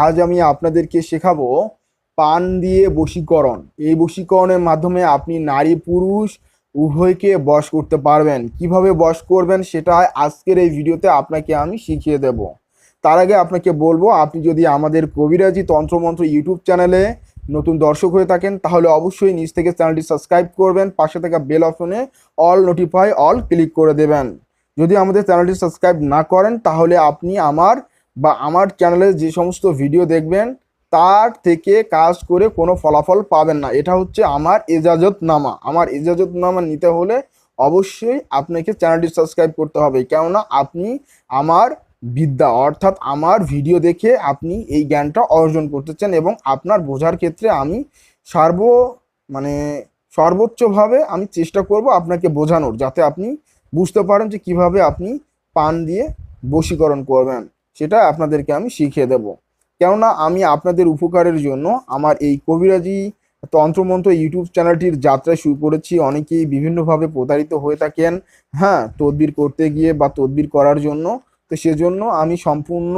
আজ আমি আপনাদেরকে শেখাবো পান দিয়ে বশীকরণ। এই বশীকরণের মাধ্যমে আপনি নারী পুরুষ উভয়কে বশ করতে পারবেন। কিভাবে বশ করবেন সেটা আজকের এই ভিডিওতে আপনাকে আমি শিখিয়ে দেব। তার আগে আপনাকে বলবো, আপনি যদি আমাদের কবিরাজি তন্ত্রমন্ত্র ইউটিউব চ্যানেলে নতুন দর্শক হয়ে থাকেন তাহলে অবশ্যই নিচ থেকে চ্যানেলটি সাবস্ক্রাইব করবেন, পাশে থাকা বেল অপশনে অল নোটিফাই অল ক্লিক করে দেবেন। যদি আমাদের চ্যানেলটি সাবস্ক্রাইব না করেন তাহলে আপনি আমার চ্যানেলে যে সমস্ত ভিডিও দেখবেন তার থেকে কাজ করে কোনো ফলাফল পাবেন না। এটা হচ্ছে আমার এজাজতনামা। আমার এজাজতনামা নিতে হলে অবশ্যই আপনাকে চ্যানেলটি সাবস্ক্রাইব করতে হবে, কেননা আপনি আমার বিদ্যা অর্থাৎ আমার ভিডিও দেখে আপনি এই জ্ঞানটা অর্জন করতেছেন এবং আপনার বোঝার ক্ষেত্রে আমি সার্ব মানে সর্বোচ্চভাবে আমি চেষ্টা করব আপনাকে বোঝানোর, যাতে আপনি বুঝতে পারেন যে কিভাবে আপনি পান দিয়ে বশীকরণ করবেন। সেটা আপনাদেরকে আমি শিখিয়ে দেব, কেননা আমি আপনাদের উপকারের জন্য আমার এই কবিরাজি তন্ত্রমন্ত্র ইউটিউব চ্যানেলটির যাত্রা শুরু করেছি। অনেকেই বিভিন্নভাবে প্রতারিত হয়ে থাকেন, হ্যাঁ, তদবির করতে গিয়ে বা তদবির করার জন্য। তো সেজন্য আমি সম্পূর্ণ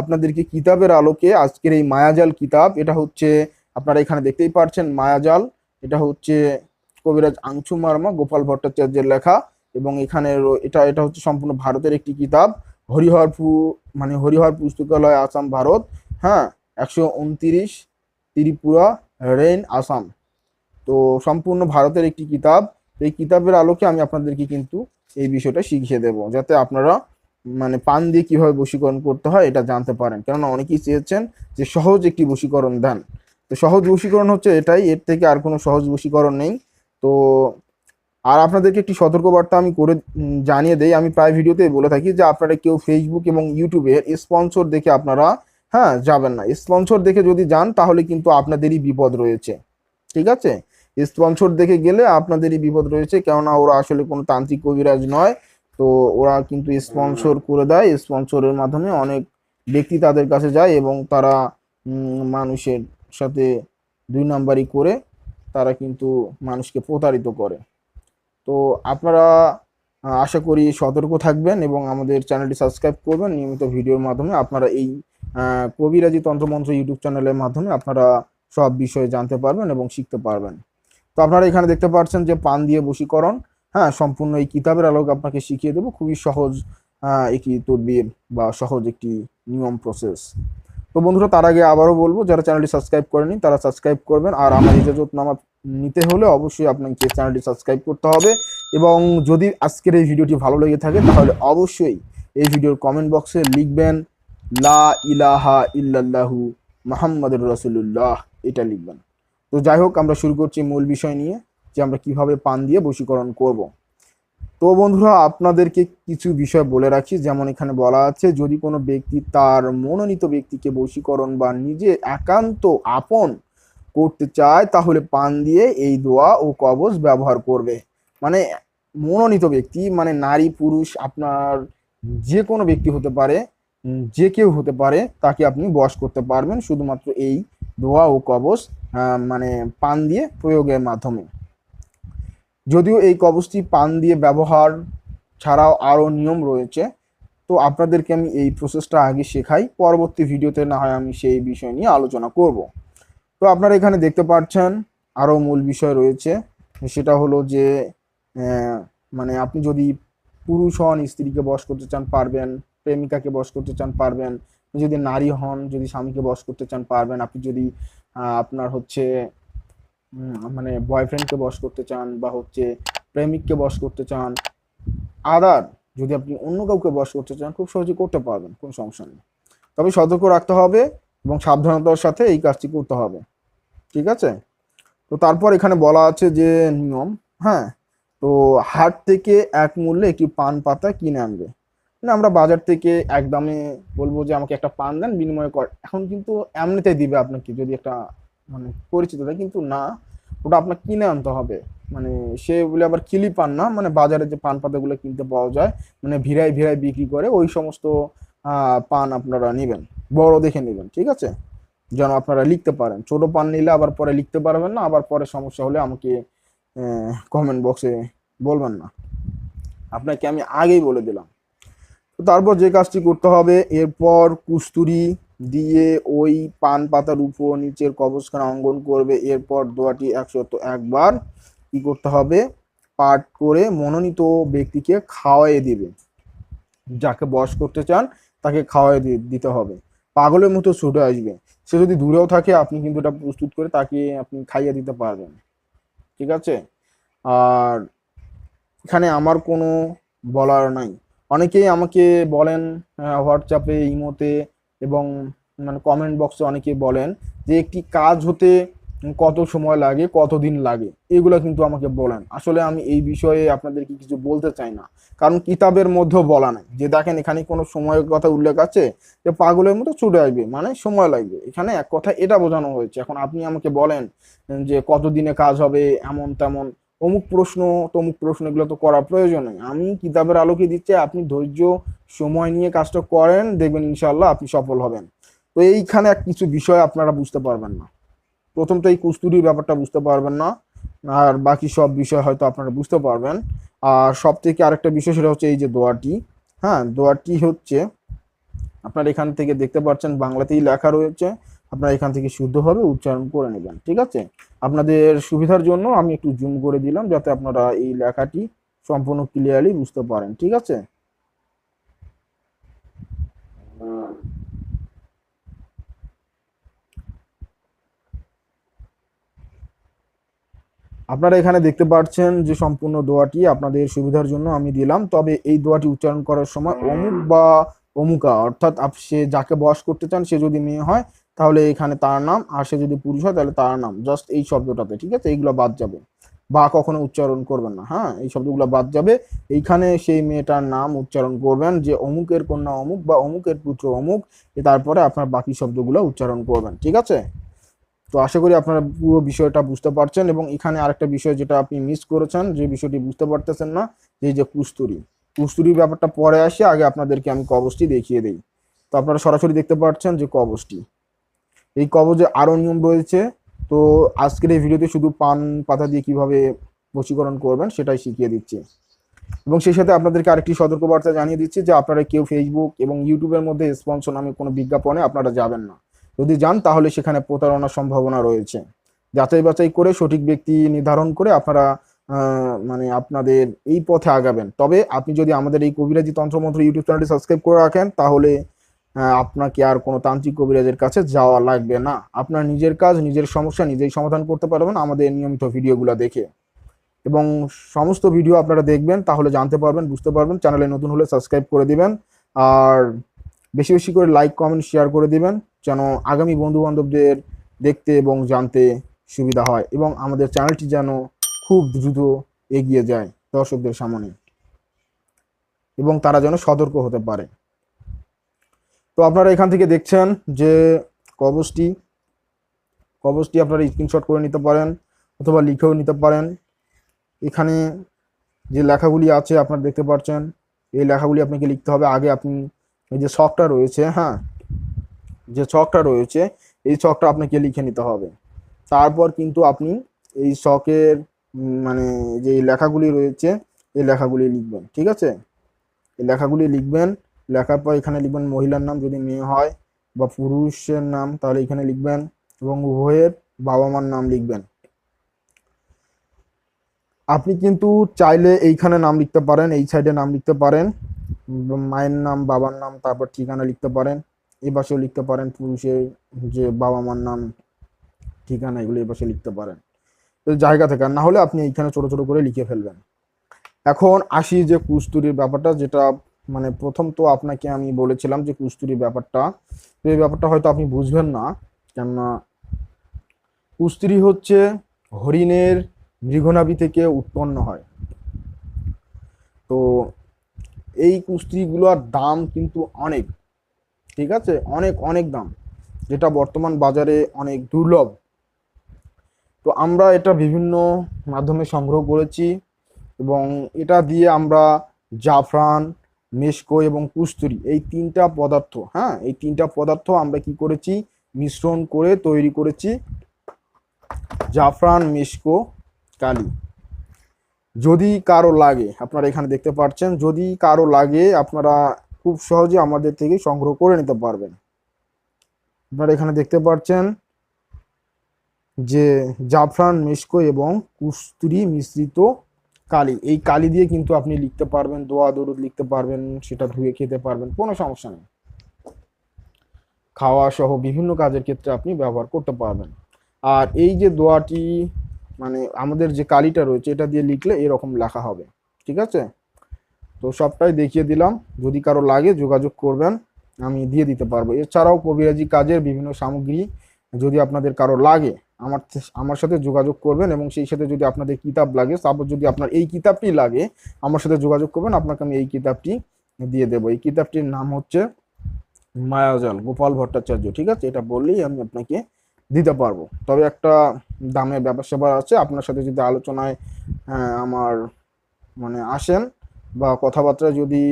আপনাদেরকে কিতাবের আলোকে আজকের এই মায়াজাল কিতাব, এটা হচ্ছে আপনারা এখানে দেখতেই পাচ্ছেন মায়াজাল, এটা হচ্ছে কবিরাজ আংশু মার্মা গোপাল ভট্টাচার্যের লেখা। এবং এখানে এটা এটা হচ্ছে সম্পূর্ণ ভারতের একটি কিতাব, হরিহর পুস্তকালয় আসাম ভারত, হ্যাঁ, 129 ত্রিপুরা রেন আসাম। তো সম্পূর্ণ ভারতের একটি কিতাব। এই কিতাবের আলোকে আমি আপনাদেরকে কিন্তু এই বিষয়টা শিখিয়ে দেব, যাতে আপনারা পান দিয়ে কিভাবে বশীকরণ করতে হয় এটা জানতে পারেন। কেননা অনেকেই চেয়েছেন যে সহজ একটি বশীকরণ দেন। তো সহজ বশীকরণ হচ্ছে এটাই, এর থেকে আর কোনো সহজ বশীকরণ নেই। তো আর আপনাদেরকে একটি সতর্কবার্তা আমি করে জানিয়ে দেই, আমি প্রায় ভিডিওতে বলে থাকি যে আপনারা কেউ ফেসবুক এবং ইউটিউবের স্পন্সর দেখে আপনারা, হ্যাঁ, যাবেন না। স্পন্সর দেখে যদি যান তাহলে কিন্তু আপনাদেরই বিপদ রয়েছে, ঠিক আছে? স্পন্সর দেখে গেলে আপনাদেরই বিপদ রয়েছে, কেননা ওরা আসলে কোনো তান্ত্রিক কবিরাজ নয়। তো ওরা কিন্তু স্পন্সর করে দেয়, স্পন্সরের মাধ্যমে অনেক ব্যক্তি তাদের কাছে যায় এবং তারা মানুষের সাথে দুই নাম্বারি করে তারা কিন্তু মানুষকে প্রতারিত করে। তো আপনারা আশা করি সতর্ক থাকবেন এবং আমাদের চ্যানেলটি সাবস্ক্রাইব করবেন। নিয়মিত ভিডিওর মাধ্যমে আপনারা এই কবিরাজি তন্ত্রমন্ত্র ইউটিউব চ্যানেলের মাধ্যমে আপনারা সব বিষয়ে জানতে পারবেন এবং শিখতে পারবেন। তো আপনারা এখানে দেখতে পাচ্ছেন যে পান দিয়ে বশীকরণ, হ্যাঁ, সম্পূর্ণ এই কিতাবের আলোকে আপনাকে শিখিয়ে দেবো। খুবই সহজ একটি তদবির বা সহজ একটি নিয়ম প্রসেস। তো বন্ধুরা, তার আগে আবারও বলবো, যারা চ্যানেলটি সাবস্ক্রাইব করেনি তারা সাবস্ক্রাইব করবেন। আর আমার ইজাজতনামা নিতে হলে অবশ্যই আপনাকে চ্যানেলটি সাবস্ক্রাইব করতে হবে। এবং যদি আজকের এই ভিডিওটি ভালো লেগে থাকে তাহলে অবশ্যই এই ভিডিওর কমেন্ট বক্সে লিখবেন লা ইলাহা ইল্লাল্লাহু মুহাম্মাদুর রাসূলুল্লাহ, এটা লিখবেন। তো যাই হোক, আমরা শুরু করছি মূল বিষয় নিয়ে, যে আমরা কিভাবে পান দিয়ে বশীকরণ করব। তো বন্ধুরা, আপনাদেরকে কিছু বিষয় বলে রাখি। যেমন এখানে বলা আছে, যদি কোনো ব্যক্তি তার মনোনীত ব্যক্তিকে বশীকরণ বা নিজে একান্ত আপন করতে চায় তাহলে পান দিয়ে এই দোয়া ও কবজ ব্যবহার করবে। মানে মনোনীত ব্যক্তি মানে নারী পুরুষ, আপনার যে কোনো ব্যক্তি হতে পারে, যে কেউ হতে পারে, তাকে আপনি বশ করতে পারবেন শুধুমাত্র এই দোয়া ও কবজ পান দিয়ে প্রয়োগের মাধ্যমে। যদিও এই কবচটি পান দিয়ে ব্যবহার ছাড়াও আরও নিয়ম রয়েছে, তো আপনাদেরকে আমি এই প্রসেসটা আগে শেখাই, পরবর্তী ভিডিওতে না হয় আমি সেই বিষয় নিয়ে আলোচনা করব। তো আপনারা এখানে দেখতে পাচ্ছেন আরও মূল বিষয় রয়েছে, সেটা হলো যে আপনি যদি পুরুষ হন স্ত্রীকে বশ করতে চান পারবেন, প্রেমিকাকে বশ করতে চান পারবেন, যদি নারী হন যদি স্বামীকে বশ করতে চান পারবেন, আপনি যদি আপনার হচ্ছে বয়ফ্রেন্ডকে বশ করতে চান বা হচ্ছে প্রেমিককে বশ করতে চান, আদার যদি আপনি অন্য কাউকে বশ করতে চান খুব সহজে করতে পারবেন, কোনো সমস্যা নেই। তবে সতর্ক রাখতে হবে এবং সাবধানতার সাথে এই কাজটি করতে হবে, ঠিক আছে? তো তারপর এখানে বলা আছে যে নিয়ম, হ্যাঁ, তো হাট থেকে এক মূল্যে একটি পান পাতা কিনে আনবে। আমরা বাজার থেকে এক দামে বলবো যে আমাকে একটা পান দেন বিনিময় কর, এখন কিন্তু এমনিতেই দিবে আপনাকে যদি একটা পরিচিত দেয়, কিন্তু না, ওটা আপনাকে কিনে আনতে হবে। সে বলে আবার কিলি পান না, বাজারে যে পান পাতাগুলো কিনতে পাওয়া যায়, ভিড়ায় ভিড়ায় বিক্রি করে, ওই সমস্ত পান আপনারা নেবেন, বড় দেখে নেবেন, ঠিক আছে? যেন আপনারা লিখতে পারেন। ছোট পান নিলে আবার পরে লিখতে পারবেন না, আবার পরে সমস্যা হলে আমাকে কমেন্ট বক্সে বলবেন না, আপনাকে আমি আগেই বলে দিলাম। তো তারপর যে কাজটি করতে হবে, এরপর কস্তুরি দিয়ে ওই পান পাতার উপর নিচের কবজখানা অঙ্কন করবে। এরপর দোয়াটি 101 বার কি করতে হবে, পাঠ করে মনোনীত ব্যক্তিকে খাওয়াইয়ে দিবে। যাকে বশ করতে চান তাকে খাওয়াই দিতে হবে। পাগলের মতো ছুটে আসবে। সে যদি দূরেও থাকে আপনি কিন্তু এটা প্রস্তুত করে তাকে আপনি খাইয়ে দিতে পারবেন। ঠিক আছে। আর এখানে আমার কোনো বলার নাই। অনেকেই আমাকে বলেন হোয়াটসঅ্যাপে, ইমোতে এবং মানে কমেন্ট বক্সে অনেকেই বলেন যে একটি কাজ হতে কত সময় লাগে, কতদিন লাগে, এগুলো কিন্তু আমাকে বলেন। আসলে আমি এই বিষয়ে আপনাদেরকে কিছু বলতে চাই না, কারণ কিতাবের মধ্যেও বলা নাই যে দেখেন এখানে কোনো সময়ের কথা উল্লেখ আছে যে পাগলের মতো ছুটে আসবে মানে সময় লাগবে। এখানে এক কথা এটা বোঝানো হয়েছে। এখন আপনি আমাকে বলেন যে কতদিনে কাজ হবে, এমন তেমন অমুক প্রশ্ন তমুক প্রশ্ন, এগুলো তো করার প্রয়োজন নেই। আমি কিতাবের আলোকে দিচ্ছি, আপনি ধৈর্য সময় নিয়ে কাজটা করেন, দেখবেন ইনশাল্লাহ আপনি সফল হবেন। তো এইখানে কিছু বিষয় আপনারা বুঝতে পারবেন না। প্রথম তো এই কুস্তুরির ব্যাপারটা বুঝতে পারবেন না, আর বাকি সব বিষয় হয়তো আপনারা বুঝতে পারবেন। আর সব থেকে আরেকটা বিষয় সেটা হচ্ছে এই যে দোয়াটি, হ্যাঁ দোয়াটি হচ্ছে আপনার এখান থেকে দেখতে পাচ্ছেন বাংলাতেই লেখা রয়েছে, আপনারা এখান থেকে শুদ্ধভাবে উচ্চারণ করে নেবেন। ঠিক আছে। আপনাদের সুবিধার জন্য আমি একটু জুম করে দিলাম যাতে আপনারা এই লেখাটি সম্পূর্ণ ক্লিয়ারলি বুঝতে পারেন। ঠিক আছে। আপনারা এখানে দেখতে পাচ্ছেন যে সম্পূর্ণ দোয়াটি আপনাদের সুবিধার জন্য আমি দিলাম। তবে এই দোয়াটি উচ্চারণ করার সময় অমুক বা অমুকা, অর্থাৎ সে যাকে বশ করতে চান সে যদি মেয়ে হয় তাহলে এখানে তার নাম, আর সে যদি পুরুষ হয় তাহলে তার নাম, জাস্ট এই শব্দটাতে। ঠিক আছে। এইগুলো বাদ যাবে, বা কখনো উচ্চারণ করবেন না। হ্যাঁ, এই শব্দগুলো বাদ যাবে। এইখানে সেই মেয়েটার নাম উচ্চারণ করবেন যে অমুকের কন্যা অমুক বা অমুকের পুত্র অমুক, তারপরে আপনার বাকি শব্দগুলো উচ্চারণ করবেন। ঠিক আছে। তো আশা করি আপনারা পুরো বিষয়টা বুঝতে পারছেন। এবং এখানে আরেকটা বিষয় যেটা আপনি মিস করেছেন, যে বিষয়টি বুঝতে পারতেছেন না, যে এই যে কুস্তুরি, কুস্তুরির ব্যাপারটা পরে আসে, আগে আপনাদেরকে আমি কবজটি দেখিয়ে দেই। তো আপনারা সরাসরি দেখতে পাচ্ছেন যে কবজটি, এই কবজে আরো নিয়ম রয়েছে। তো আজকের এই ভিডিওতে শুধু পান পাতা দিয়ে কিভাবে বশীকরণ করবেন সেটাই শিখিয়ে দিচ্ছি। এবং সেই সাথে আপনাদেরকে আরেকটি সতর্কবার্তা জানিয়ে দিচ্ছি যে আপনারা কেউ ফেসবুক এবং ইউটিউবের মধ্যে স্পন্সর নামে কোনো বিজ্ঞাপনে আপনারা যাবেন না। যদি যান তাহলে সেখানে প্রতারণার সম্ভাবনা রয়েছে। যাচাই বাছাই করে সঠিক ব্যক্তি নির্ধারণ করে আপনারা মানে আপনাদের এই পথে আগাবেন। তবে আপনি যদি আমাদের এই কবিরাজি তন্ত্রমন্ত্র ইউটিউব চ্যানেলটি সাবস্ক্রাইব করে রাখেন তাহলে আপনাকে আর কোনো তান্ত্রিক কবিরাজের কাছে যাওয়া লাগবে না। আপনার নিজের কাজ, নিজের সমস্যা নিজেই সমাধান করতে পারবেন আমাদের নিয়মিত ভিডিওগুলো দেখে। এবং সমস্ত ভিডিও আপনারা দেখবেন, তাহলে জানতে পারবেন, বুঝতে পারবেন। চ্যানেলে নতুন হলে সাবস্ক্রাইব করে দিবেন, আর বেশি বেশি করে লাইক কমেন্ট শেয়ার করে দিবেন, যেন আগামী বন্ধু বান্ধবদের দেখতে এবং জানতে সুবিধা হয়, এবং আমাদের চ্যানেলটি যেন খুব দ্রুত এগিয়ে যায় দর্শকদের সামনে, এবং তারা যেন সতর্ক হতে পারে। তো আপনারা এখান থেকে দেখছেন যে কবজটি, কবজটি আপনারা স্ক্রিনশট করে নিতে পারেন অথবা লিখেও নিতে পারেন। এখানে যে লেখাগুলি আছে আপনারা দেখতে পাচ্ছেন, এই লেখাগুলি আপনাকে লিখতে হবে। আগে আপনি এই যে ছকটা রয়েছে, হ্যাঁ যে ছকটা রয়েছে এই ছকটা আপনাকে লিখে নিতে হবে। তারপর কিন্তু আপনি এই ছকের মানে যে লেখাগুলি রয়েছে এই লেখাগুলি লিখবেন। ঠিক আছে। এই লেখাগুলি লিখবেন, লেখার পর এখানে লিখবেন মহিলার নাম যদি মেয়ে হয়, বা পুরুষের নাম তাহলে এখানে লিখবেন, এবং উভয়ের বাবা মার নাম লিখবেন। আপনি কিন্তু চাইলে এইখানে নাম লিখতে পারেন, এই সাইডে নাম লিখতে পারেন, মায়ের নাম, বাবার নাম, তারপর ঠিকানা লিখতে পারেন। এই পাশেও লিখতে পারেন পুরুষের যে বাবা মার নাম, ঠিকানা, এগুলো এই পাশে লিখতে পারেন। তো জায়গা থেকে, আর না হলে আপনি এইখানে ছোট ছোট করে লিখে ফেলবেন। এখন আসি যে কুস্তুরির ব্যাপারটা, যেটা মানে প্রথম তো আপনাকে আমি বলেছিলাম যে কুস্তুরির ব্যাপারটা, তো এই ব্যাপারটা হয়তো আপনি বুঝবেন না, কেননা কুস্তুরি হচ্ছে হরিণের মৃগনাভি থেকে উৎপন্ন হয়। তো এই কুস্তিগুলোর দাম কিন্তু অনেক, ঠিক আছে, অনেক অনেক দাম, যেটা বর্তমান বাজারে অনেক দুর্লভ। তো আমরা এটা বিভিন্ন মাধ্যমে সংগ্রহ করেছি, এবং এটা দিয়ে আমরা জাফরান, মেশকো এবং কুস্তুরি, এই তিনটা পদার্থ, হ্যাঁ এই তিনটা পদার্থ আমরা কি করেছি, মিশ্রণ করে তৈরি করেছি জাফরান, মেশকো, কালি। যদি কারো লাগে, আপনারা এখানে দেখতে পাচ্ছেন, যদি কারো লাগে আপনারা খুব সহজে আমাদের থেকে সংগ্রহ করে নিতে পারবেন। আপনারা এখানে দেখতে পাচ্ছেন যে জাফরান, মেশকো এবং কস্তুরী মিশ্রিত কালি, এই কালি দিয়ে কিন্তু আপনি লিখতে পারবেন, দোয়া দরুদ লিখতে পারবেন, সেটা ধুয়ে খেতে পারবেন, কোনো সমস্যা নেই। খাওয়া সহ বিভিন্ন কাজের ক্ষেত্রে আপনি ব্যবহার করতে পারবেন। আর এই যে দোয়াটি মানে আমাদের যে কালিটা রয়েছে এটা দিয়ে লিখলে এরকম লেখা হবে, ঠিক আছে। তো সবটাই দেখিয়ে দিলাম, যদি কারো লাগে যোগাযোগ করবেন, আমি দিয়ে দিতে পারবো। এছাড়াও কবিরাজি কাজের বিভিন্ন সামগ্রী যদি আপনাদের কারো লাগে আমার আমার সাথে যোগাযোগ করবেন, এবং সেই সাথে যদি আপনাদের কিতাব লাগে, সাপোজ যদি আপনার এই কিতাবটি লাগে আমার সাথে যোগাযোগ করবেন, আপনাকে আমি এই কিতাবটি দিয়ে দেবো। এই কিতাবটির নাম হচ্ছে মায়াজাল, গোপাল ভট্টাচার্য, ঠিক আছে। এটা বললেই আমি আপনাকে দিতে পারবো, তবে একটা দামের ব্যাপার স্যাপার আছে। আপনার সাথে যদি আলোচনায় আমার মানে আসেন বা কথাবার্তা যদি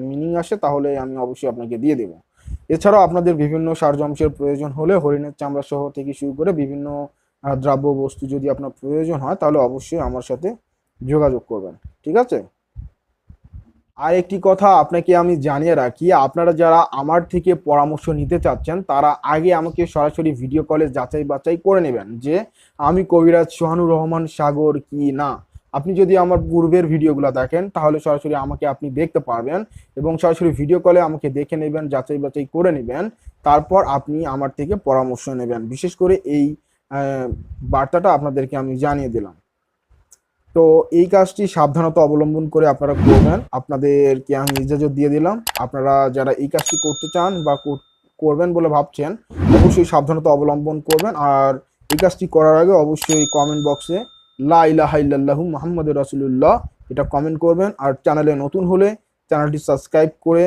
মিনিং আসে তাহলে আমি অবশ্যই আপনাকে দিয়ে দেবো। এছাড়াও আপনাদের বিভিন্ন সারযন্ত্রের প্রয়োজন হলে হরিণের চামড়া সহ থেকে শুরু করে বিভিন্ন দ্রব্য বস্তু যদি আপনার প্রয়োজন হয় তাহলে অবশ্যই আমার সাথে যোগাযোগ করবেন, ঠিক আছে। আর একটি কথা আপনাকে আমি জানিয়ে রাখি, আপনারা যারা আমার থেকে পরামর্শ নিতে চাচ্ছেন তারা আগে আমাকে সরাসরি ভিডিও কলে যাচাই বাছাই করে নেবেন যে আমি কবিরাজ সোহানুর রহমান সাগর কি না। আপনি যদি আমার পূর্বের ভিডিওগুলো দেখেন তাহলে সরাসরি আমাকে আপনি দেখতে পারবেন, এবং সরাসরি ভিডিও কলে আমাকে দেখে নেবেন, যাচাই বাছাই করে নেবেন, তারপর আপনি আমার থেকে পরামর্শ নেবেন। বিশেষ করে এই বার্তাটা আপনাদেরকে আমি জানিয়ে দিলাম। তো এই কাজটি সাবধানতা অবলম্বন করে আপনারা করবেন, আপনাদেরকে আমি ইজাজত দিয়ে দিলাম। আপনারা যারা এই কাজটি করতে চান বা করবেন বলে ভাবছেন অবশ্যই সাবধানতা অবলম্বন করবেন। আর এই কাজটি করার আগে অবশ্যই কমেন্ট বক্সে লা ইলাহা ইল্লাল্লাহু মুহাম্মাদুর রাসূলুল্লাহ এটা কমেন্ট করবেন। আর চ্যানেলে নতুন হলে চ্যানেলটি সাবস্ক্রাইব করে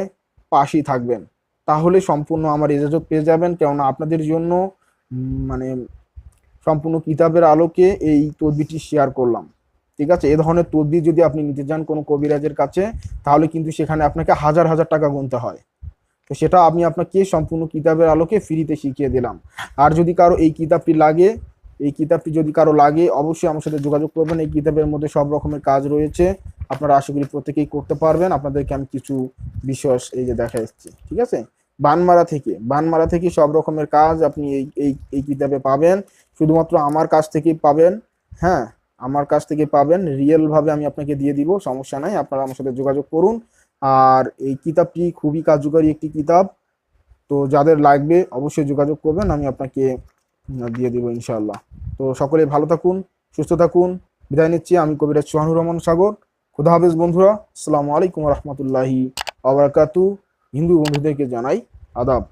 পাশেই থাকবেন, তাহলে সম্পূর্ণ আমার ইজাজত পেয়ে যাবেন। কেননা আপনাদের জন্য মানে সম্পূর্ণ কিতাবের আলোকে এই তদবিরটি শেয়ার করলাম, ঠিক আছে। এ ধরনের তদবির যদি আপনি নিতে যান কোনো কবিরাজের কাছে তাহলে কিন্তু সেখানে আপনাকে হাজার হাজার টাকা গুনতে হয়। তো সেটা আমি আপনাকে সম্পূর্ণ কিতাবের আলোকে ফ্রিতে শিখিয়ে দিলাম। আর যদি কারো এই কিতাবটি লাগে, এই কিতাবটি যদি কারো লাগে অবশ্যই আমার সাথে যোগাযোগ করবেন। এই কিতাবের মধ্যে সব রকমের কাজ রয়েছে, আপনারা আশা করি প্রত্যেকেই করতে পারবেন। আপনাদেরকে আমি কিছু বিষয় এই যে দেখা এসেছে, ঠিক আছে। বানমারা থেকে সব রকমের কাজ আপনি এই এই এই কিতাবে পাবেন, শুধুমাত্র আমার কাছ থেকেই পাবেন। হ্যাঁ, আমার কাছ থেকে পাবেন, রিয়েল ভাবে আমি আপনাকে দিয়ে দিব, সমস্যা নাই, আপনারা আমার সাথে যোগাযোগ করুন। আর এই কিতাবটি খুবই কার্যকারী একটি কিতাব, তো যাদের লাগবে অবশ্যই যোগাযোগ করবেন, আমি আপনাকে দিয়ে দিব ইনশাআল্লাহ। তো সকলে ভালো থাকুন, সুস্থ থাকুন, বিদায় নিচ্ছি। আমি কবিরাজ সোহানুর রহমান সাগর। খুদা হাফেজ বন্ধুরা, আসসালামু আলাইকুম রহমতুল্লাহি ওয়া বারাকাতুহু। হিন্দু বন্ধুদেরকে জানাই আদাব।